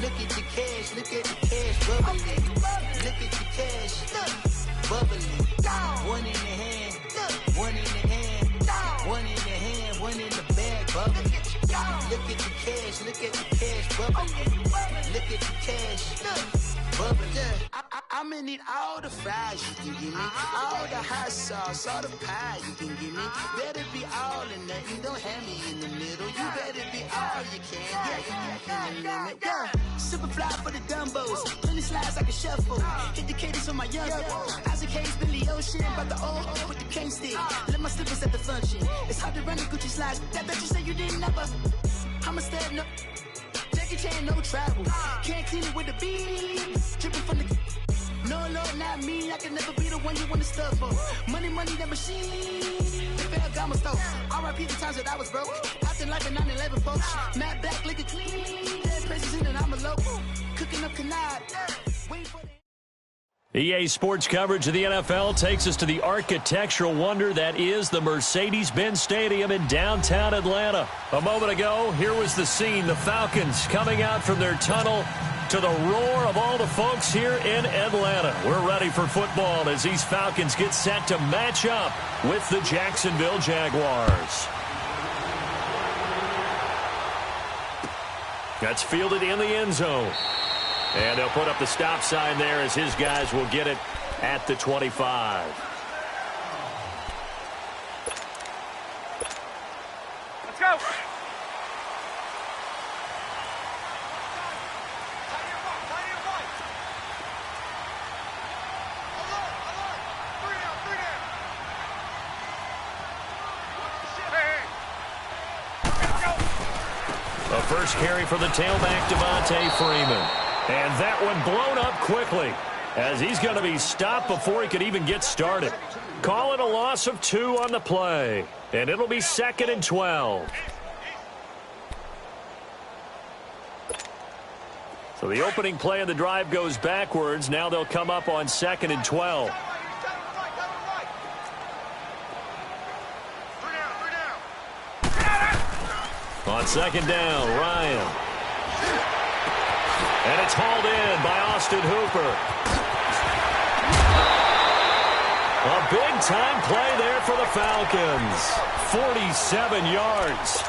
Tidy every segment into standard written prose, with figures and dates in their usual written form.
Look at the cash, bubbling. Look at the cash, bubbling. One in the hand, one in the hand, one in the hand, one in the bag, bubbling. Look at the cash, bubbling. Look at the cash, bubbling. I'ma need all the fries you can give me, all the hot sauce, all the pie you can give me. Better be all or nothing, don't have me in the middle. You better be all you can, yeah, in the limit, yeah. Super fly for the Dumbos, plenty slides like a shuffle. Hit the cadence for my young Isaac Hayes, Billy Ocean, about the old with the cane stick. Let my slippers at the function. It's hard to run the Gucci slides. That bet you say you didn't never. I'ma step no. Jackie Chan, no travel. Can't clean it with the beat. Dripping from the. No, Lord, not me. I can never be the one you want to stuff for. Money, that machine. The Ferragamo stove. R.I.P. the times that I was broke. Acting like a 9/11 folks. Matt Black, liquor clean. Dead president and I'm a local. Cooking up canard. Waiting for the... EA Sports coverage of the NFL takes us to the architectural wonder that is the Mercedes-Benz Stadium in downtown Atlanta. A moment ago, here was the scene. The Falcons coming out from their tunnel to the roar of all the folks here in Atlanta. We're ready for football as these Falcons get set to match up with the Jacksonville Jaguars. That's fielded in the end zone. And they'll put up the stop sign there as his guys will get it at the 25. Let's go. The first carry for the tailback, Devontae Freeman. And that one blown up quickly as he's going to be stopped before he could even get started. Calling a loss of 2 on the play. And it'll be 2nd and 12. So the opening play of the drive goes backwards. Now they'll come up on 2nd and 12. On 2nd down, Ryan. And it's hauled in by Austin Hooper. A big-time play there for the Falcons. 47 yards.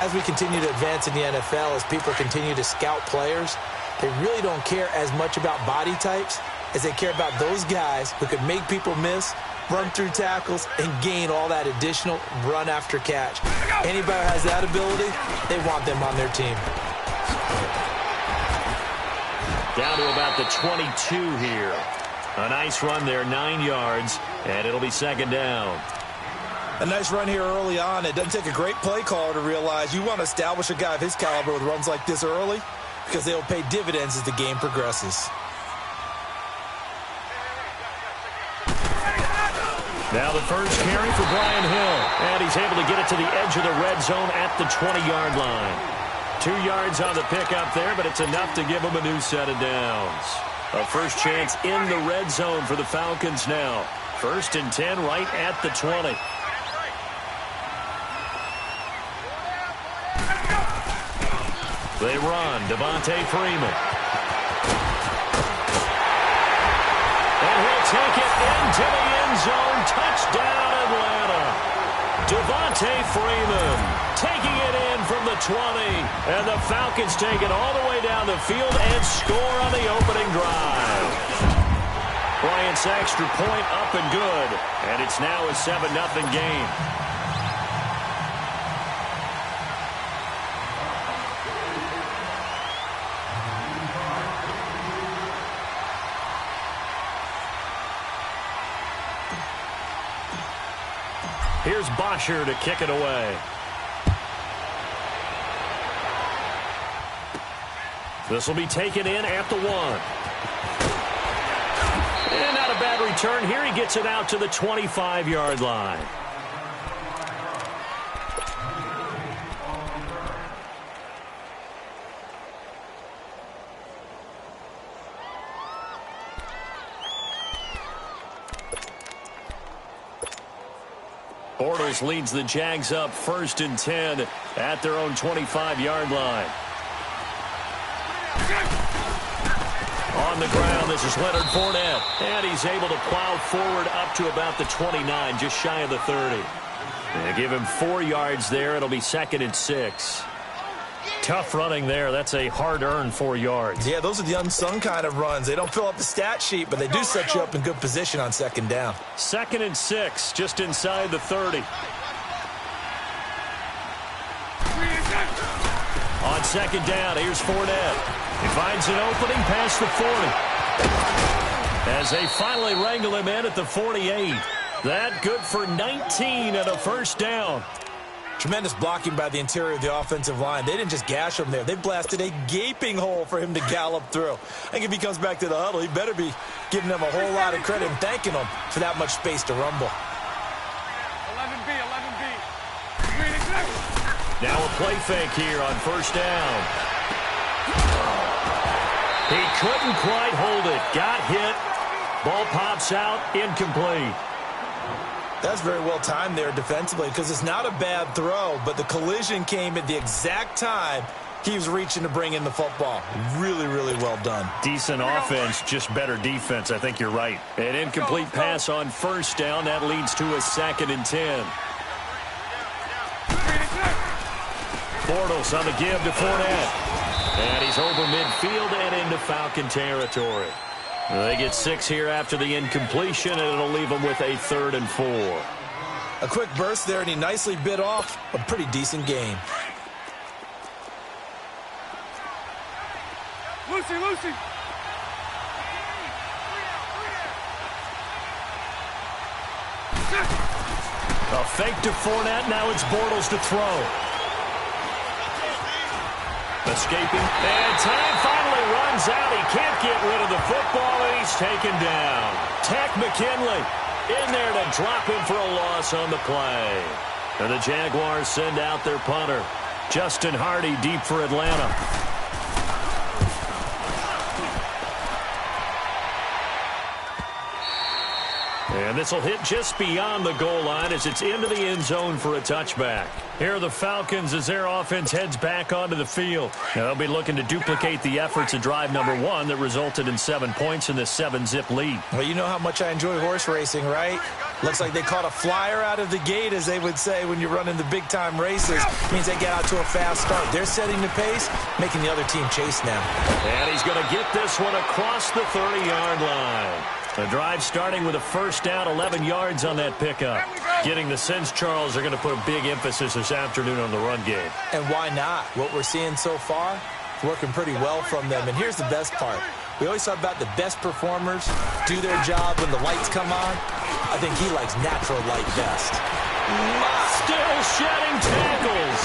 As we continue to advance in the NFL, as people continue to scout players, they really don't care as much about body types as they care about those guys who can make people miss, run through tackles, and gain all that additional run after catch. Anybody who has that ability, they want them on their team. Down to about the 22 here. A nice run there, 9 yards, and it'll be 2nd down. A nice run here early on. It doesn't take a great play caller to realize you want to establish a guy of his caliber with runs like this early because they'll pay dividends as the game progresses. Now the first carry for Brian Hill, and he's able to get it to the edge of the red zone at the 20-yard line. 2 yards on the pickup there, but it's enough to give him a new set of downs. A first chance in the red zone for the Falcons now. 1st and 10 right at the 20. They run. Devontae Freeman. And he'll take it into the end zone. Touchdown, Atlanta. Devontae Freeman taking it in from the 20. And the Falcons take it all the way down the field and score on the opening drive. Bryant's extra point up and good. And it's now a 7-0 game. Here's Bosher to kick it away. This will be taken in at the 1. And not a bad return here. He gets it out to the 25-yard line. Bortles leads the Jags up 1st and 10 at their own 25-yard line. On the ground, this is Leonard Fournette. And he's able to plow forward up to about the 29, just shy of the 30. They give him 4 yards there. It'll be 2nd and 6. Tough running there. That's a hard-earned 4 yards. Yeah, those are the unsung kind of runs. They don't fill up the stat sheet, but they do set you up in good position on 2nd down. 2nd and 6, just inside the 30. On 2nd down, here's Fournette. He finds an opening past the 40. As they finally wrangle him in at the 48. That good for 19 and a 1st down. Tremendous blocking by the interior of the offensive line. They didn't just gash him there. They blasted a gaping hole for him to gallop through. I think if he comes back to the huddle, he better be giving them a whole lot of credit and thanking them for that much space to rumble. 11B. Now a play fake here on 1st down. He couldn't quite hold it. Got hit. Ball pops out. Incomplete. That's very well timed there defensively because it's not a bad throw, but the collision came at the exact time he was reaching to bring in the football. Really, really well done. Decent offense, just better defense. I think you're right. An incomplete pass on 1st down. That leads to a 2nd and 10. Bortles on the give to Fournette. And he's over midfield and into Falcon territory. They get 6 here after the incompletion, and it'll leave them with a 3rd and 4. A quick burst there, and he nicely bit off a pretty decent game. Lucy. A fake to Fournette. Now it's Bortles to throw. Escaping. And time finally runs out. He can't get rid of the football, and he's taken down. Tech McKinley in there to drop him for a loss on the play. And the Jaguars send out their punter. Justin Hardy deep for Atlanta. And this will hit just beyond the goal line as it's into the end zone for a touchback. Here are the Falcons as their offense heads back onto the field. Now they'll be looking to duplicate the efforts of drive number 1 that resulted in 7 points in this 7-zip lead. Well, you know how much I enjoy horse racing, right? Looks like they caught a flyer out of the gate, as they would say when you're running the big-time races. Means they get out to a fast start. They're setting the pace, making the other team chase now. And he's going to get this one across the 30-yard line. The drive starting with a 1st down, 11 yards on that pickup. Getting the sense, Charles, are going to put a big emphasis this afternoon on the run game. And why not? What we're seeing so far, working pretty well from them. And here's the best part. We always talk about the best performers do their job when the lights come on. I think he likes natural light best. Still shedding tackles.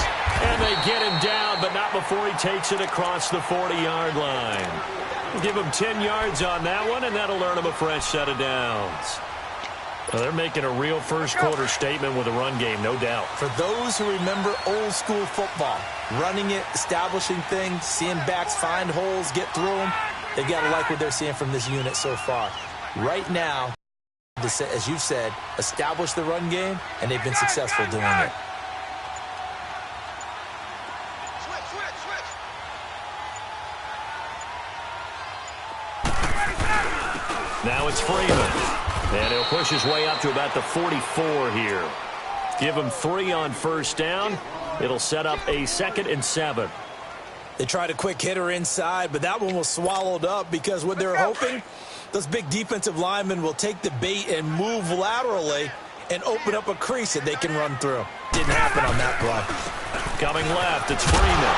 And they get him down, but not before he takes it across the 40-yard line. Give him 10 yards on that one, and that'll earn him a fresh set of downs. Well, they're making a real first-quarter statement with a run game, no doubt. For those who remember old-school football, running it, establishing things, seeing backs find holes, get through them, they've got to like what they're seeing from this unit so far. Right now, as you've said, establish the run game, and they've been successful doing it. Now it's Freeman. And he'll push his way up to about the 44 here. Give him 3 on 1st down. It'll set up a 2nd and 7. They tried a quick hitter inside, but that one was swallowed up because what they're hoping, those big defensive linemen will take the bait and move laterally and open up a crease that they can run through. Didn't happen on that play. Coming left, it's Freeman.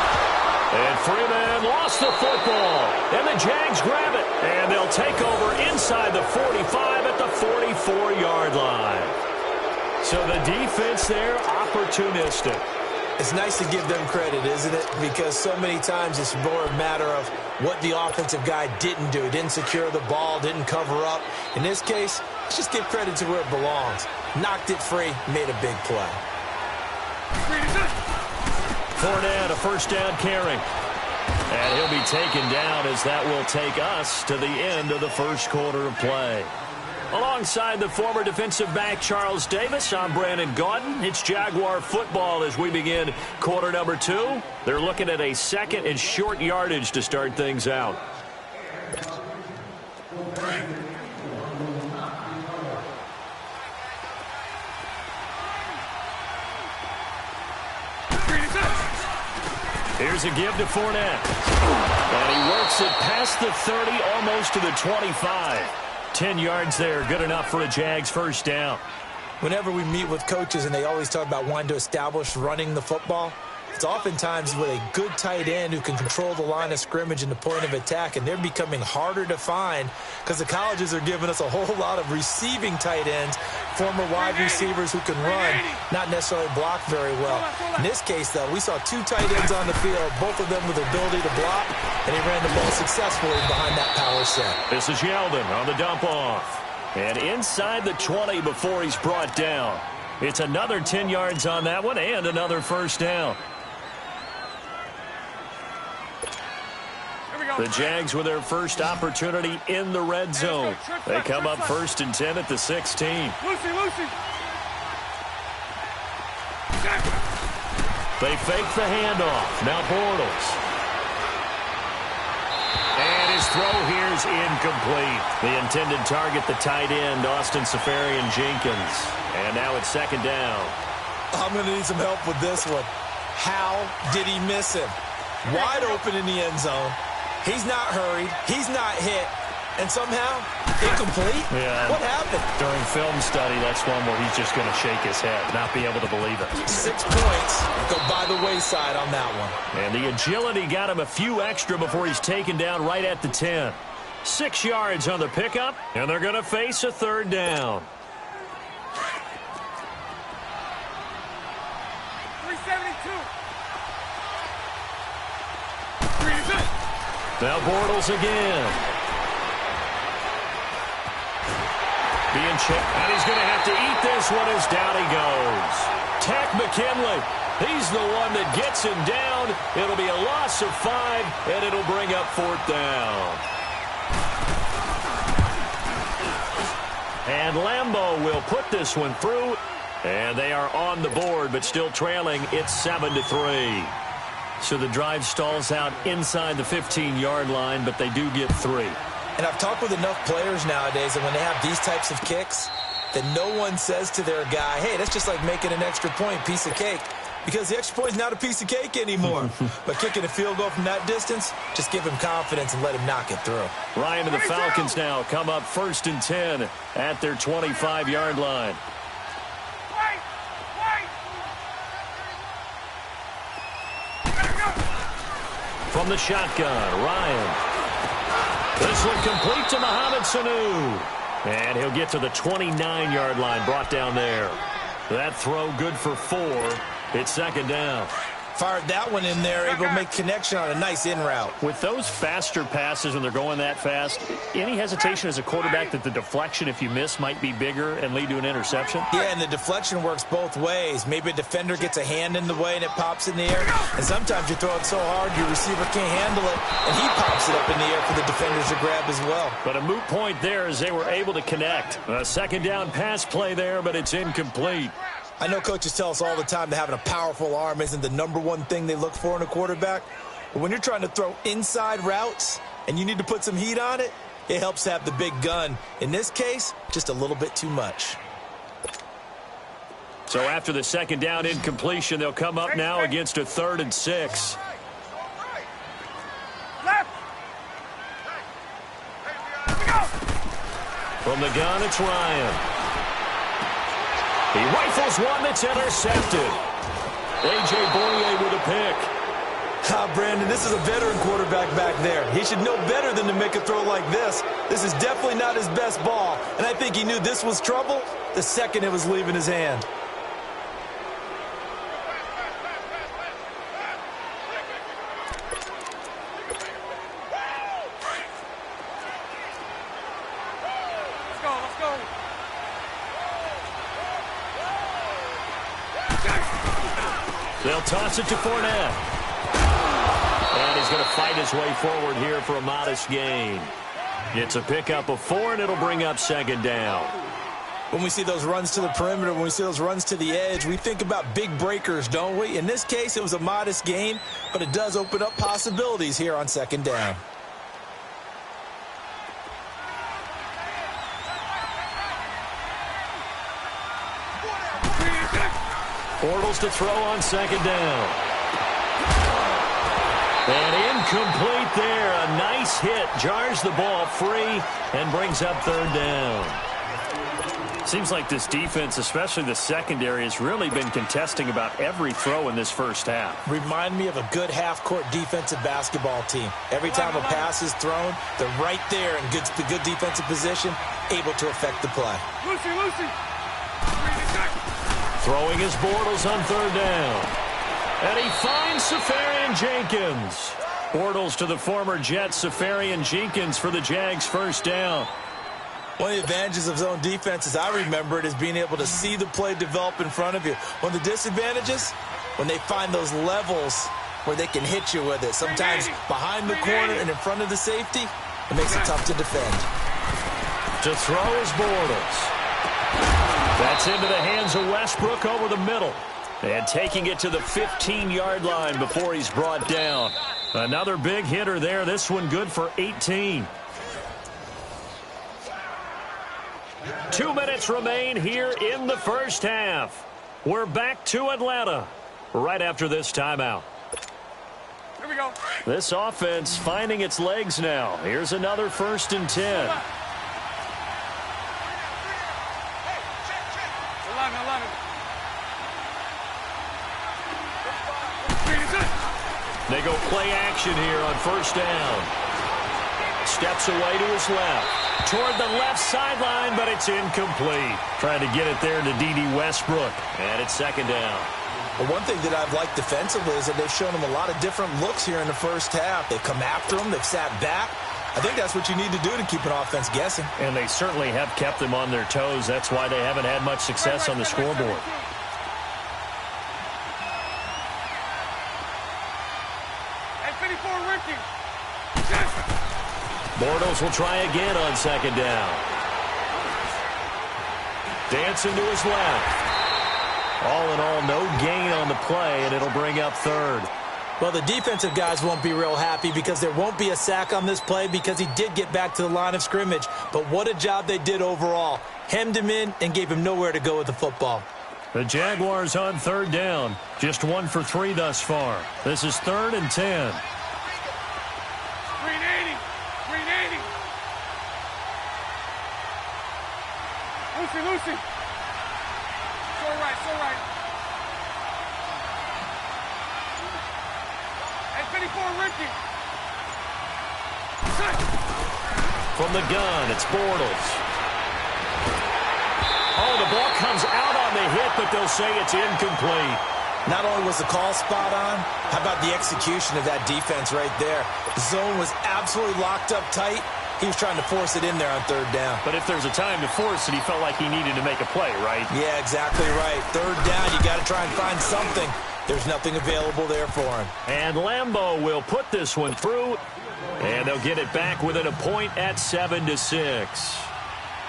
And Freeman lost the football. And the Jags grab it. And they'll take over inside the 45 at the 44-yard line. So the defense there, opportunistic. It's nice to give them credit, isn't it? Because so many times it's more a matter of what the offensive guy didn't do. Didn't secure the ball, didn't cover up. In this case, let's just give credit to where it belongs. Knocked it free, made a big play. Fournette, a 1st down carry. And he'll be taken down as that will take us to the end of the 1st quarter of play. Alongside the former defensive back Charles Davis, I'm Brandon Gaudin. It's Jaguar football as we begin quarter number 2. They're looking at a 2nd and short yardage to start things out. Here's a give to Fournette. And he works it past the 30, almost to the 25. 10 yards there, good enough for a Jags first down. Whenever we meet with coaches and they always talk about wanting to establish running the football, it's oftentimes with a good tight end who can control the line of scrimmage and the point of attack, and they're becoming harder to find because the colleges are giving us a whole lot of receiving tight ends, former wide receivers who can run, not necessarily block very well. In this case, though, we saw two tight ends on the field, both of them with the ability to block, and he ran the ball successfully behind that power set. This is Yeldon on the dump off. And inside the 20 before he's brought down. It's another 10 yards on that one and another first down. The Jags with their first opportunity in the red zone. They come up 1st and 10 at the 16. Lucy. They fake the handoff. Now Bortles. And his throw here's incomplete. The intended target, the tight end, Austin Seferian-Jenkins. And now it's 2nd down. I'm going to need some help with this one. How did he miss him? Wide open in the end zone. He's not hurried. He's not hit. And somehow, incomplete? Yeah. What happened? During film study, that's one where he's just going to shake his head, not be able to believe it. 6 points go by the wayside on that one. And the agility got him a few extra before he's taken down right at the 10. 6 yards on the pickup, and they're going to face a 3rd down. 372. Now Bortles again. Being checked, and he's going to have to eat this one as down he goes. Tack McKinley. He's the one that gets him down. It'll be a loss of 5, and it'll bring up 4th down. And Lambeau will put this one through, and they are on the board, but still trailing. It's 7-3. So the drive stalls out inside the 15-yard line, but they do get 3. And I've talked with enough players nowadays that when they have these types of kicks, that no one says to their guy, hey, that's just like making an extra point, piece of cake. Because the extra point is not a piece of cake anymore. But kicking a field goal from that distance, just give him confidence and let him knock it through. Ryan and the Falcons now come up 1st and 10 at their 25-yard line. From the shotgun, Ryan. This one complete to Mohamed Sanu. And he'll get to the 29-yard line, brought down there. That throw good for 4. It's 2nd down. Fired that one in there, able to make connection on a nice in route. With those faster passes when they're going that fast, any hesitation as a quarterback that the deflection, if you miss, might be bigger and lead to an interception? Yeah, and the deflection works both ways. Maybe a defender gets a hand in the way and it pops in the air. And sometimes you throw it so hard your receiver can't handle it, and he pops it up in the air for the defenders to grab as well. But a moot point there as they were able to connect. A 2nd down pass play there, but it's incomplete. I know coaches tell us all the time that having a powerful arm isn't the #1 thing they look for in a quarterback. But when you're trying to throw inside routes and you need to put some heat on it, it helps to have the big gun. In this case, just a little bit too much. So after the 2nd down incompletion, they'll come up now against a 3rd and 6. From the gun, it's Ryan. He rifles one that's intercepted. A.J. Boye with a pick. Brandon, this is a veteran quarterback back there. He should know better than to make a throw like this. This is definitely not his best ball, and I think he knew this was trouble the second it was leaving his hand. Let's go. They'll toss it to Fournette. And he's going to fight his way forward here for a modest gain. It's a pickup of 4, and it'll bring up 2nd down. When we see those runs to the perimeter, when we see those runs to the edge, we think about big breakers, don't we? In this case, it was a modest gain, but it does open up possibilities here on 2nd down. Bortles to throw on second down. And incomplete there. A nice hit. Jars the ball free and brings up third down. Seems like this defense, especially the secondary, has really been contesting about every throw in this first half. Remind me of a good half-court defensive basketball team. Every time a pass is thrown, they're right there in good defensive position, able to affect the play. Lucy. Throwing his Bortles on third down. And he finds Safarian-Jenkins. Bortles to the former Jet, Safarian-Jenkins for the Jags' first down. One of the advantages of zone defense, as I remember it, is being able to see the play develop in front of you. One of the disadvantages, when they find those levels where they can hit you with it. Sometimes behind the corner and in front of the safety, it makes it tough to defend. To throw is Bortles. That's into the hands of Westbrook over the middle. And taking it to the 15-yard line before he's brought down. Another big hitter there. This one good for 18. 2 minutes remain here in the first half. We're back to Atlanta right after this timeout. Here we go. This offense finding its legs now. Here's another 1st and 10. 11. They go play action here on 1st down. Steps away to his left. Toward the left sideline, but it's incomplete. Trying to get it there to D.D. Westbrook. And it's 2nd down. Well, one thing that I've liked defensively is that they've shown him a lot of different looks here in the first half. They've come after him. They've sat back. I think that's what you need to do to keep an offense guessing. And they certainly have kept them on their toes. That's why they haven't had much success on the scoreboard. Bortles will try again on 2nd down. Dancing to his left. All in all, no gain on the play, and it'll bring up 3rd. Well, the defensive guys won't be real happy because there won't be a sack on this play because he did get back to the line of scrimmage. But what a job they did overall. Hemmed him in and gave him nowhere to go with the football. The Jaguars on 3rd down. Just 1 for 3 thus far. This is 3rd and 10. Lucy. So right. And 54, Ricky. From the gun, it's Bortles. Oh, the ball comes out on the hit, but they'll say it's incomplete. Not only was the call spot on, how about the execution of that defense right there? The zone was absolutely locked up tight. He was trying to force it in there on 3rd down. But if there's a time to force it, he felt like he needed to make a play, right? Yeah, exactly right. 3rd down, you got to try and find something. There's nothing available there for him. And Lambeau will put this one through. And they'll get it back within a point at 7-6.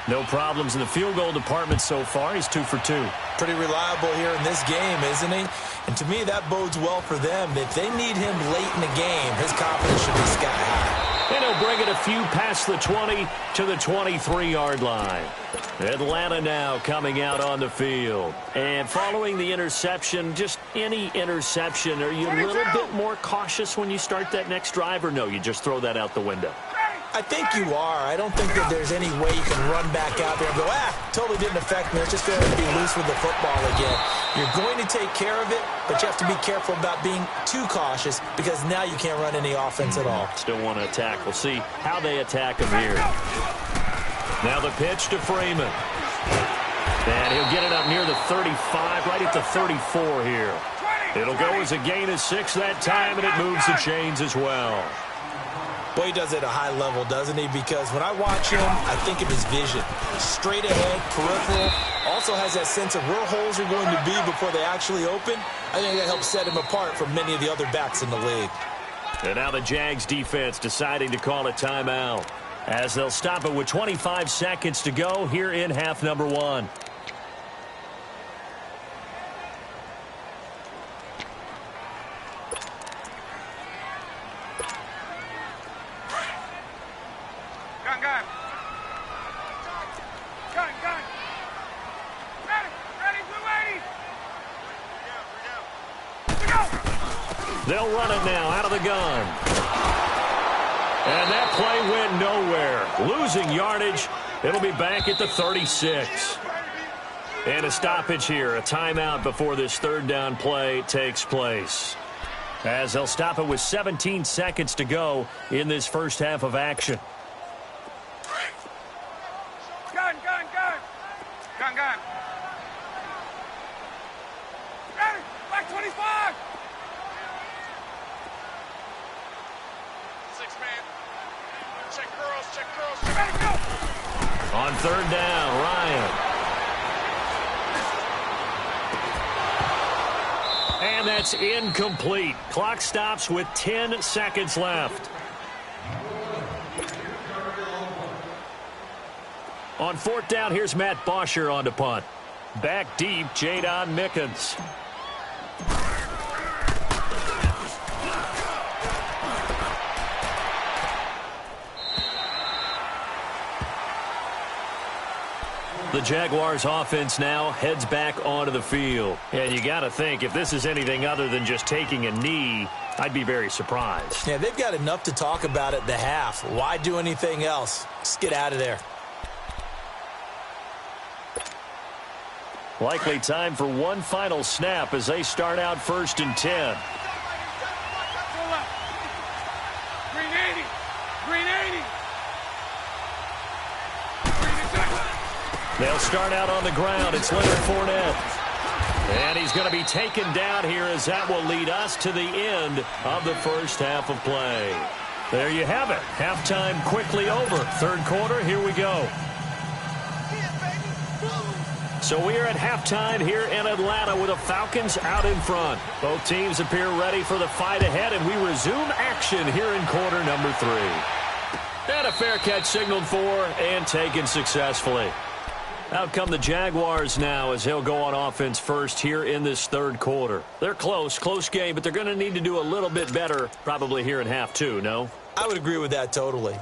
No problems in the field goal department so far. He's 2 for 2. Pretty reliable here in this game, isn't he? And to me, that bodes well for them. If they need him late in the game, his confidence should be sky high. And he'll bring it a few past the 20 to the 23-yard line. Atlanta now coming out on the field. And following the interception, just any interception, are you a little bit more cautious when you start that next drive, or no, you just throw that out the window? I think you are. I don't think that there's any way you can run back out there and go, totally didn't affect me. It's just going to be loose with the football again. You're going to take care of it, but you have to be careful about being too cautious because now you can't run any offense at all. Still want to attack. We'll see how they attack him here. Now the pitch to Freeman. And he'll get it up near the 35, right at the 34 here. It'll go as a gain of 6 that time, and it moves the chains as well. Boy, he does it at a high level, doesn't he? Because when I watch him, I think of his vision. Straight ahead, peripheral. Also has that sense of where holes are going to be before they actually open. I think that helps set him apart from many of the other backs in the league. And now the Jags defense deciding to call a timeout as they'll stop it with 25 seconds to go here in half number 1. They'll run it now out of the gun. And that play went nowhere. Losing yardage. It'll be back at the 36. And a stoppage here, a timeout before this third down play takes place. As they'll stop it with 17 seconds to go in this first half of action. Gun. Gun. Ready, back 25. 6-man. Check girls. Ready, go. On third down, Ryan. And that's incomplete. Clock stops with 10 seconds left. On fourth down, here's Matt Bosher on to punt. Back deep, Jadon Mickens. The Jaguars offense now heads back onto the field. And you got to think, if this is anything other than just taking a knee, I'd be very surprised. Yeah, they've got enough to talk about at the half. Why do anything else? Just get out of there. Likely time for one final snap as they start out 1st and 10. Green 80. They'll start out on the ground. It's Leonard Fournette. And he's going to be taken down here as that will lead us to the end of the first half of play. There you have it. Halftime quickly over. Third quarter, here we go. So we are at halftime here in Atlanta with the Falcons out in front. Both teams appear ready for the fight ahead, and we resume action here in quarter number 3. And a fair catch signaled for and taken successfully. Out come the Jaguars now as he'll go on offense first here in this third quarter. They're close game, but they're going to need to do a little bit better probably here in half 2, no? I would agree with that totally.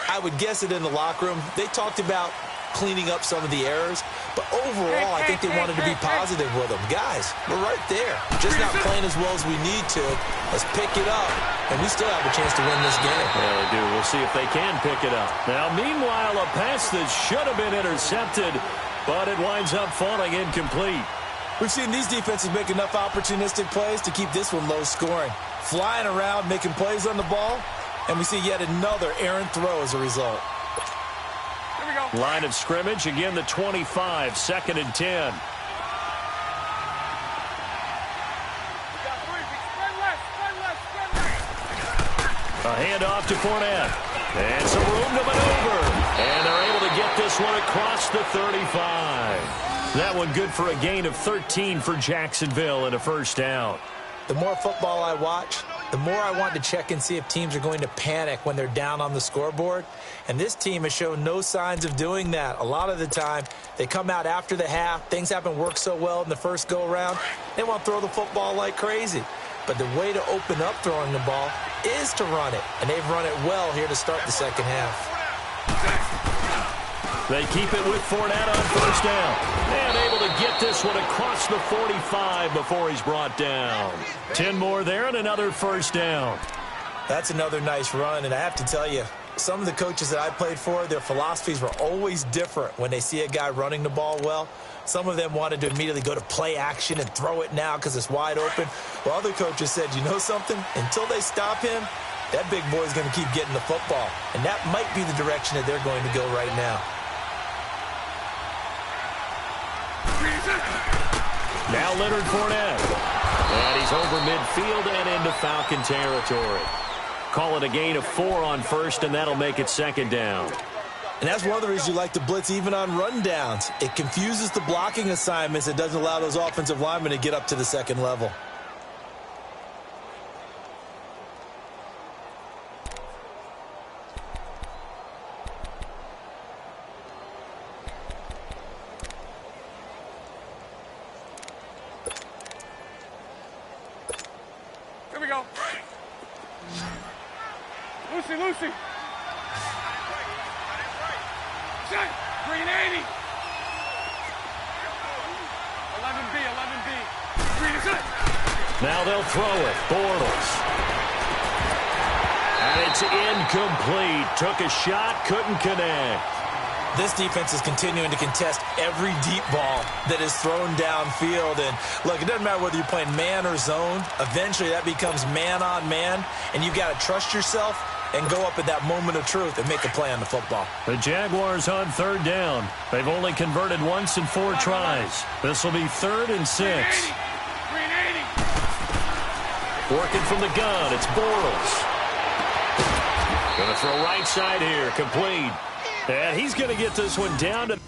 I would guess it in the locker room. They talked about cleaning up some of the errors, but overall I think they wanted to be positive with them. Guys, we're right there. Just not playing as well as we need to. Let's pick it up, and we still have a chance to win this game. Yeah, they do. We'll see if they can pick it up. Now, meanwhile, a pass that should have been intercepted, but it winds up falling incomplete. We've seen these defenses make enough opportunistic plays to keep this one low scoring. Flying around, making plays on the ball, and we see yet another errant throw as a result. Line of scrimmage, again the 25, 2nd and 10. A handoff to Fournette. And some room to maneuver. And they're able to get this one across the 35. That one good for a gain of 13 for Jacksonville and a first down. The more football I watch, the more I want to check and see if teams are going to panic when they're down on the scoreboard. And this team has shown no signs of doing that. A lot of the time, they come out after the half. Things haven't worked so well in the first go-around. They want to throw the football like crazy. But the way to open up throwing the ball is to run it. And they've run it well here to start the second half. They keep it with Fournette on first down. And able to get this one across the 45 before he's brought down. 10 more there and another first down. That's another nice run. And I have to tell you, some of the coaches that I played for, their philosophies were always different when they see a guy running the ball well. Some of them wanted to immediately go to play action and throw it now because it's wide open. While other coaches said, you know something? Until they stop him, that big boy's going to keep getting the football. And that might be the direction that they're going to go right now. Now Leonard Fournette. And he's over midfield and into Falcon territory. Call it a gain of 4 on first, and that'll make it 2nd down. And that's one of the reasons you like to blitz even on rundowns. It confuses the blocking assignments. It doesn't allow those offensive linemen to get up to the second level. Here we go. Lucy. Set. Green 80. 11B. Green is it. Now they'll throw it. Bortles. And it's incomplete. Took a shot, couldn't connect. This defense is continuing to contest every deep ball that is thrown downfield. And, look, it doesn't matter whether you're playing man or zone. Eventually, that becomes man on man, and you've got to trust yourself and go up at that moment of truth and make a play on the football. The Jaguars on third down. They've only converted once in 4 tries. This will be 3rd and 6. Working from the gun, it's Bortles. Going to throw right side here, complete. And he's going to get this one down to...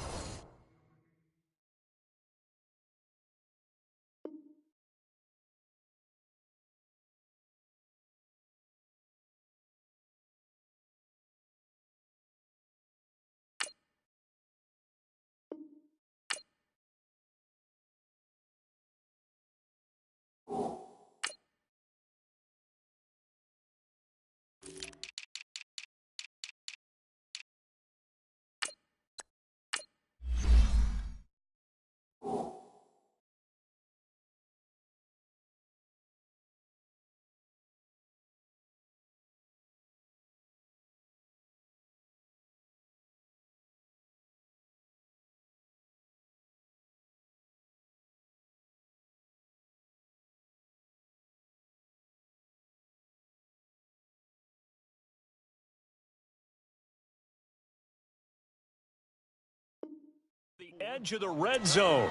the edge of the red zone.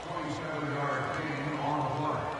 27-yard gain on the play.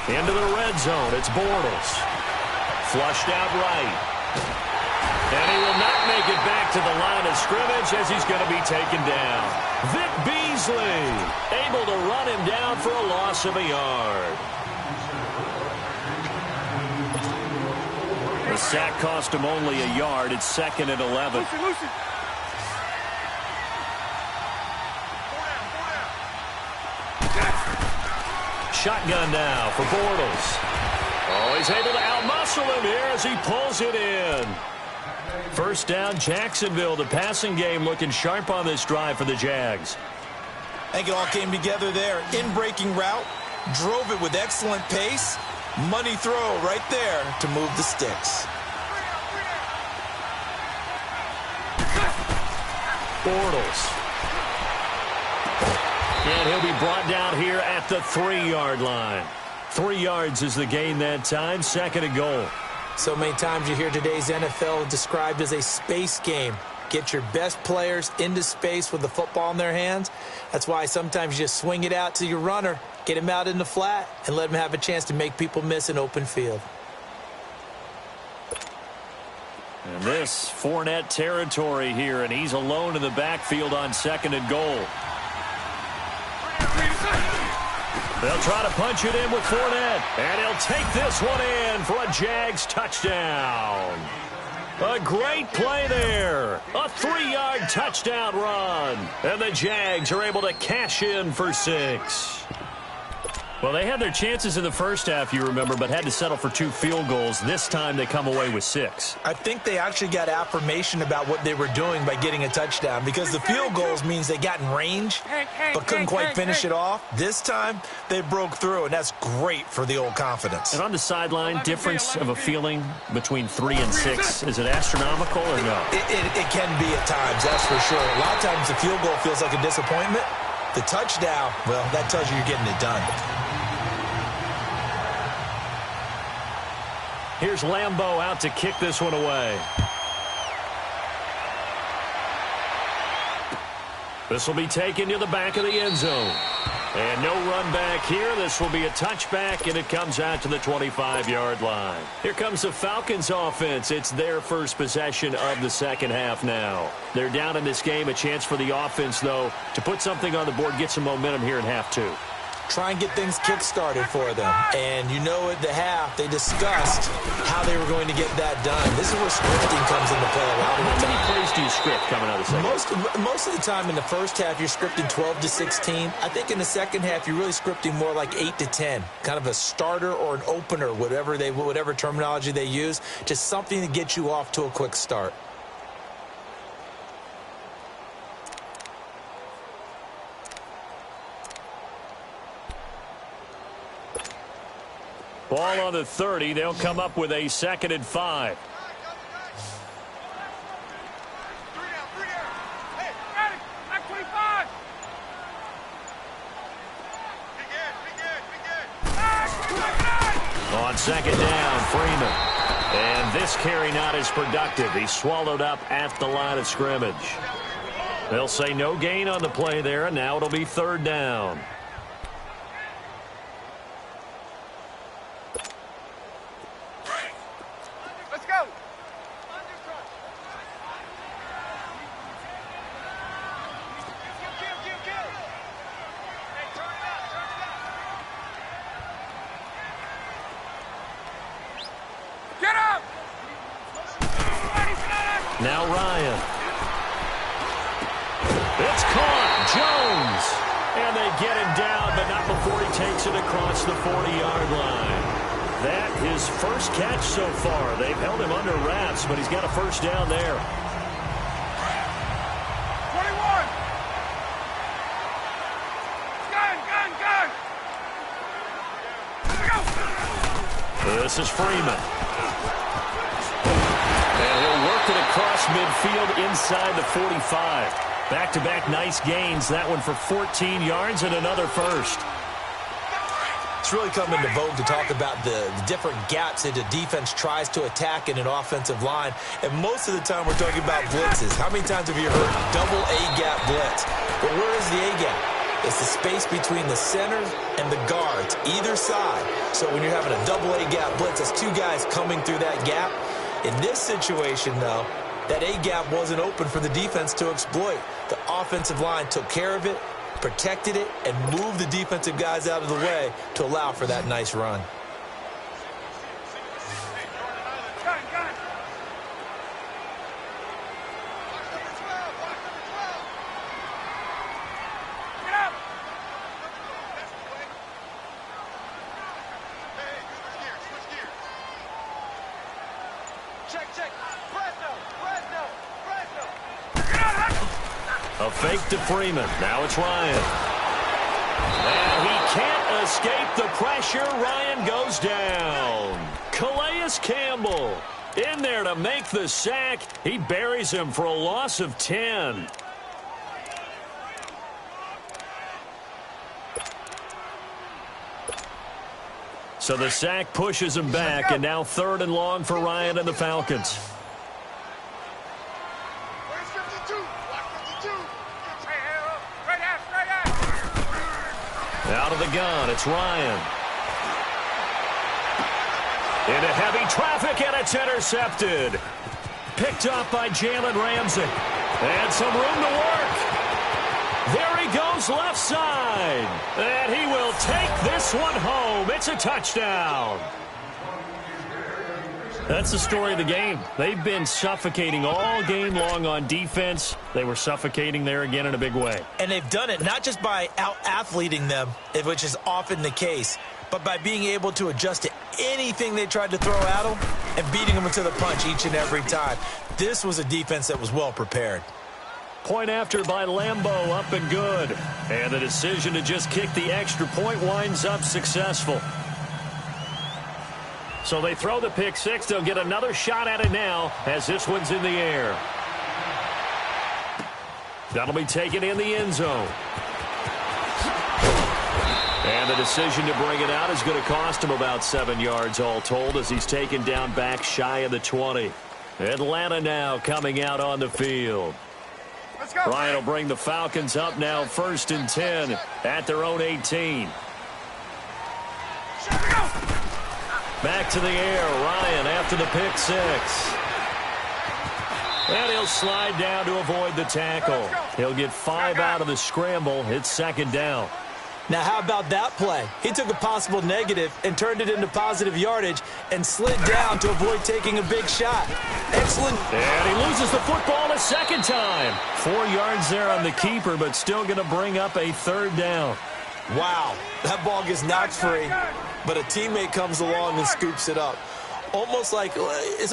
Into the red zone, it's Bortles. Flushed out right. And he will not make it back to the line of scrimmage as he's going to be taken down. Vic Beasley able to run him down for a loss of a yard. The sack cost him only a yard. It's 2nd and 11. Shotgun now for Bortles. Oh, he's able to outmuscle him here as he pulls it in. First down, Jacksonville. The passing game looking sharp on this drive for the Jags. I think it all came together there. In-breaking route, drove it with excellent pace. Money throw right there to move the sticks. Bortles. And he'll be brought down here at the 3-yard line. 3 yards is the gain that time. 2nd and goal. So many times you hear today's NFL described as a space game. Get your best players into space with the football in their hands. That's why sometimes you just swing it out to your runner, get him out in the flat, and let him have a chance to make people miss an open field. And this Fournette territory here, and he's alone in the backfield on 2nd and goal. They'll try to punch it in with Fournette, and he'll take this one in for a Jags touchdown. A great play there. A 3-yard touchdown run. And the Jags are able to cash in for 6. Well, they had their chances in the first half, you remember, but had to settle for 2 field goals. This time they come away with 6. I think they actually got affirmation about what they were doing by getting a touchdown, because the field goals means they got in range but couldn't quite finish it off. This time they broke through, and that's great for the old confidence. And on the sideline, difference of a feeling between 3 and 6, is it astronomical or no? It can be at times, that's for sure. A lot of times the field goal feels like a disappointment. The touchdown, well, that tells you you're getting it done. Here's Lambeau out to kick this one away. This will be taken to the back of the end zone. And no run back here. This will be a touchback, and it comes out to the 25-yard line. Here comes the Falcons offense. It's their first possession of the second half now. They're down in this game. A chance for the offense, though, to put something on the board, get some momentum here in half two. Try and get things kick-started for them. And you know at the half, they discussed how they were going to get that done. This is where scripting comes into play a lot of the time. How many plays do you script coming out of the second? Most of the time in the first half, you're scripting 12 to 16. I think in the second half, you're really scripting more like 8 to 10. Kind of a starter or an opener, whatever terminology they use. Just something to get you off to a quick start. Ball on the 30. They'll come up with a 2nd and 5. Hey, Ready? Back 25. On 2nd down, Freeman. And this carry not as productive. He's swallowed up at the line of scrimmage. They'll say no gain on the play there, and now it'll be 3rd down. Now Ryan. It's caught. Jones. And they get him down, but not before he takes it across the 40-yard line. That his first catch so far. They've held him under wraps, but he's got a first down there. 21. Gun. This is Freeman. And he'll work it across midfield inside the 45. Back-to-back nice gains. That one for 14 yards and another first. It's really come into vogue to talk about the different gaps that the defense tries to attack in an offensive line. And most of the time we're talking about blitzes. How many times have you heard double A-gap blitz? But where is the A-gap? It's the space between the center and the guards, either side. So when you're having a double A-gap blitz, it's two guys coming through that gap. In this situation, though, that A-gap wasn't open for the defense to exploit. The offensive line took care of it, protected it, and moved the defensive guys out of the way to allow for that nice run. A fake to Freeman. Now it's Ryan. And he can't escape the pressure. Ryan goes down. Calais Campbell in there to make the sack. He buries him for a loss of 10. So the sack pushes him back, and now 3rd and long for Ryan and the Falcons. Out of the gun, it's Ryan. Into heavy traffic, and it's intercepted. Picked up by Jalen Ramsey. And some room to work. There he goes left side. And he will take this one home. It's a touchdown. That's the story of the game. They've been suffocating all game long on defense. They were suffocating there again in a big way. And they've done it not just by out-athleting them, which is often the case, but by being able to adjust to anything they tried to throw at them and beating them into the punch each and every time. This was a defense that was well prepared. Point after by Lambeau, up and good. And the decision to just kick the extra point winds up successful. So they throw the pick six. They'll get another shot at it now as this one's in the air. That'll be taken in the end zone. And the decision to bring it out is going to cost him about 7 yards all told as he's taken down back shy of the 20. Atlanta now coming out on the field. Let's Ryan will bring the Falcons up now 1st and 10 at their own 18. Back to the air. Ryan after the pick 6. And he'll slide down to avoid the tackle. He'll get 5 out of the scramble. It's 2nd down. Now, how about that play? He took a possible negative and turned it into positive yardage and slid down to avoid taking a big shot. Excellent. And he loses the football a 2nd time. 4 yards there on the keeper, but still going to bring up a 3rd down. Wow, that ball gets knocked free, but a teammate comes along and scoops it up. It's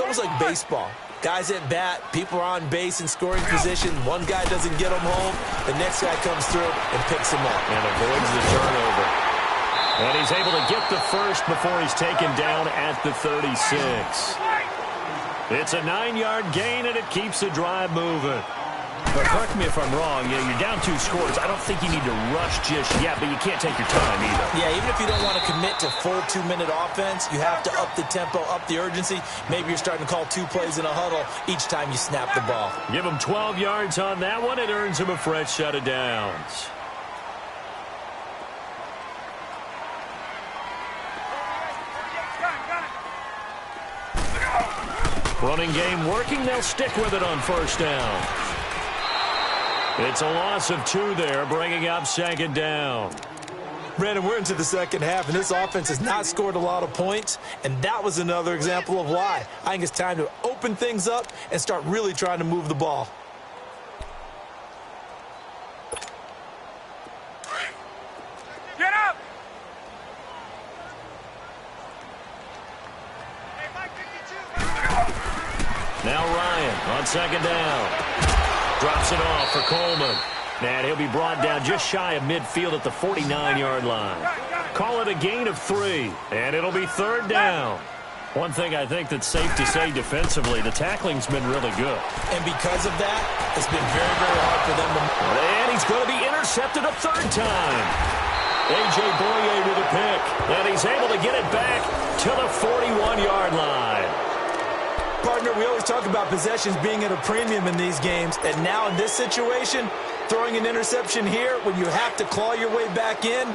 almost like baseball. Guys at bat, people are on base in scoring position. One guy doesn't get him home. The next guy comes through and picks him up. And avoids the turnover. And he's able to get the first before he's taken down at the 36. It's a 9-yard gain, and it keeps the drive moving. But correct me if I'm wrong, you're down 2 scores. I don't think you need to rush just yet, but you can't take your time either. Yeah, even if you don't want to commit to full 2-minute offense, you have to up the tempo, up the urgency. Maybe you're starting to call 2 plays in a huddle each time you snap the ball. Give him 12 yards on that one. It earns him a fresh set of downs. Running game working. They'll stick with it on 1st down. It's a loss of 2 there, bringing up 2nd down. Brandon, we're into the 2nd half, and this offense has not scored a lot of points, and that was another example of why. I think it's time to open things up and start really trying to move the ball. Get up! Now Ryan on 2nd down. Drops it off for Coleman. And he'll be brought down just shy of midfield at the 49-yard line. Call it a gain of 3, and it'll be 3rd down. One thing I think that's safe to say defensively, the tackling's been really good. And because of that, it's been very, very hard for them to... And he's going to be intercepted a 3rd time. A.J. Boye with a pick. And he's able to get it back to the 41-yard line. Partner, we always talk about possessions being at a premium in these games, and now in this situation, throwing an interception here when you have to claw your way back in,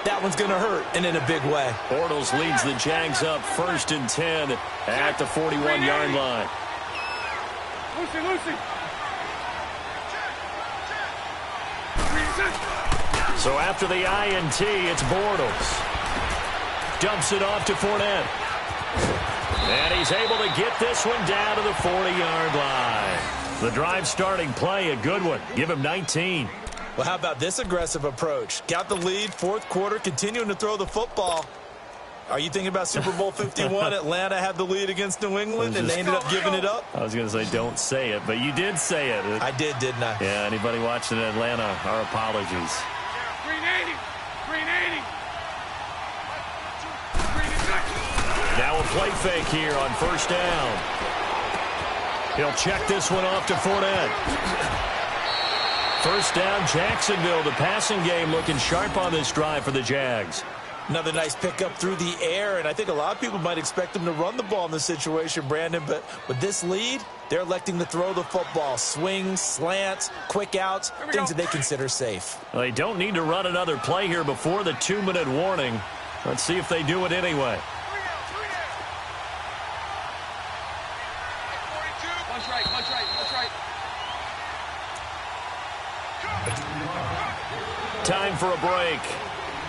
that one's going to hurt, and in a big way. Bortles leads the Jags up 1st and 10 at the 41-yard line. Lucy. So after the INT, it's Bortles. Dumps it off to Fournette. And he's able to get this one down to the 40-yard line. The drive starting play, a good one. Give him 19. Well, how about this aggressive approach? Got the lead, 4th quarter, continuing to throw the football. Are you thinking about Super Bowl 51? Atlanta had the lead against New England, and they ended up giving it up? I was going to say don't say it, but you did say it. I did, didn't I? Yeah, anybody watching Atlanta, our apologies. 380. Now a play fake here on 1st down. He'll check this one off to Fournette. 1st down, Jacksonville. The passing game looking sharp on this drive for the Jags. Another nice pickup through the air, and I think a lot of people might expect them to run the ball in this situation, Brandon, but with this lead, they're electing to throw the football. Swings, slants, quick outs, things that they consider safe. Well, they don't need to run another play here before the 2-minute warning. Let's see if they do it anyway. Punch right. Time for a break.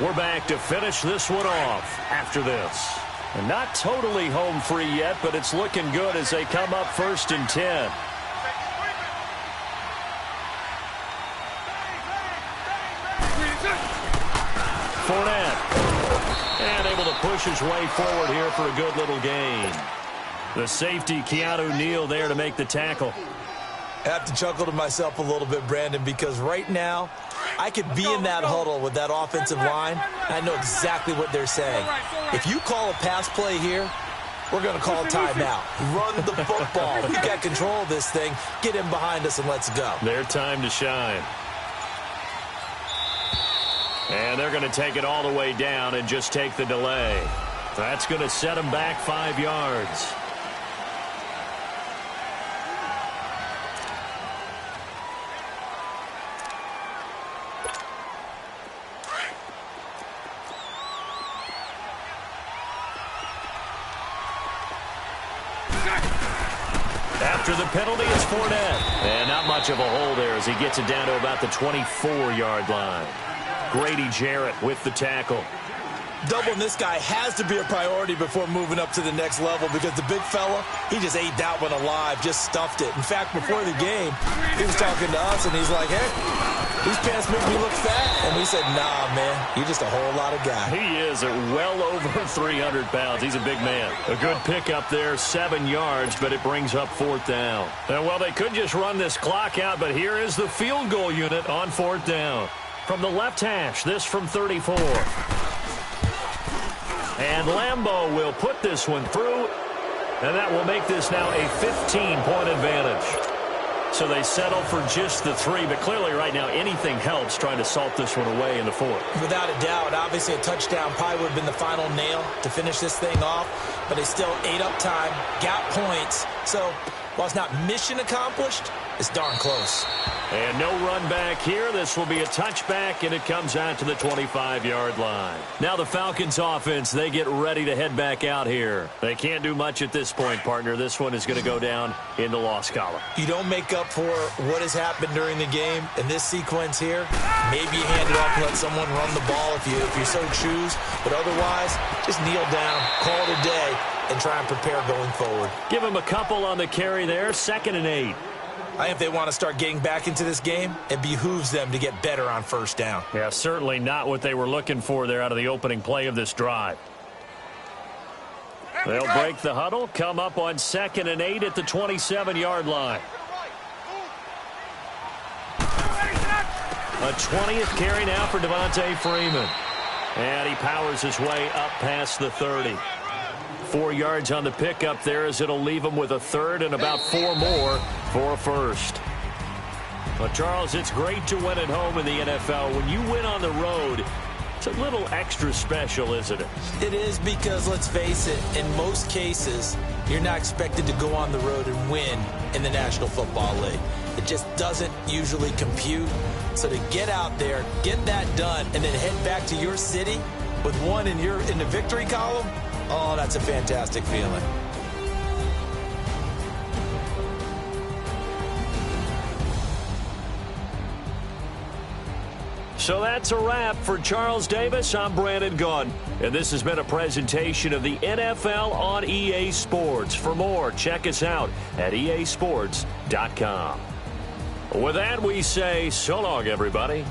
We're back to finish this one off after this. And not totally home free yet, but it's looking good as they come up 1st and 10. Fournette. And able to push his way forward here for a good little gain. The safety, Keanu Neal, there to make the tackle. I have to chuckle to myself a little bit, Brandon, because right now I could be in that huddle with that offensive line, and I know exactly what they're saying. If you call a pass play here, we're going to call a timeout. Run the football. We've got control of this thing. Get him behind us and let's go. Their time to shine. And they're going to take it all the way down and just take the delay. That's going to set them back 5 yards. After the penalty, it's Fournette. And not much of a hole there as he gets it down to about the 24-yard line. Grady Jarrett with the tackle. Doubling this guy has to be a priority before moving up to the next level because the big fella, he just ate that one alive, just stuffed it. In fact, before the game, he was talking to us, and he's like, hey, these pants make me look fat. And we said, nah, man, you're just a whole lot of guy. He is at well over 300 pounds. He's a big man. A good pickup there, 7 yards, but it brings up 4th down. And, well, they could just run this clock out, but here is the field goal unit on 4th down. From the left hash, this from 34. And Lambeau will put this one through, and that will make this now a 15-point advantage. So they settle for just the 3, but clearly right now anything helps trying to salt this one away in the 4th. Without a doubt, obviously a touchdown probably would have been the final nail to finish this thing off, but they still ate up time, got points. So while it's not mission accomplished, it's darn close. And no run back here. This will be a touchback, and it comes out to the 25-yard line. Now the Falcons offense, they get ready to head back out here. They can't do much at this point, partner. This one is going to go down in the loss column. You don't make up for what has happened during the game in this sequence here. Maybe you hand it off and let someone run the ball if you so choose. But otherwise, just kneel down, call it a day, and try and prepare going forward. Give him a couple on the carry there, 2nd and 8. I think if they want to start getting back into this game, it behooves them to get better on 1st down. Yeah, certainly not what they were looking for there out of the opening play of this drive. They'll break the huddle, come up on 2nd and 8 at the 27-yard line. A 20th carry now for Devontae Freeman. And he powers his way up past the 30. 4 yards on the pickup there as it'll leave him with a 3rd and about 4 more for a 1st. But, Charles, it's great to win at home in the NFL. When you win on the road, it's a little extra special, isn't it? It is because, let's face it, in most cases, you're not expected to go on the road and win in the National Football League. It just doesn't usually compute. So to get out there, get that done, and then head back to your city with one in the victory column, oh, that's a fantastic feeling. So that's a wrap for Charles Davis. I'm Brandon Gunn, and this has been a presentation of the NFL on EA Sports. For more, check us out at easports.com. With that, we say so long, everybody.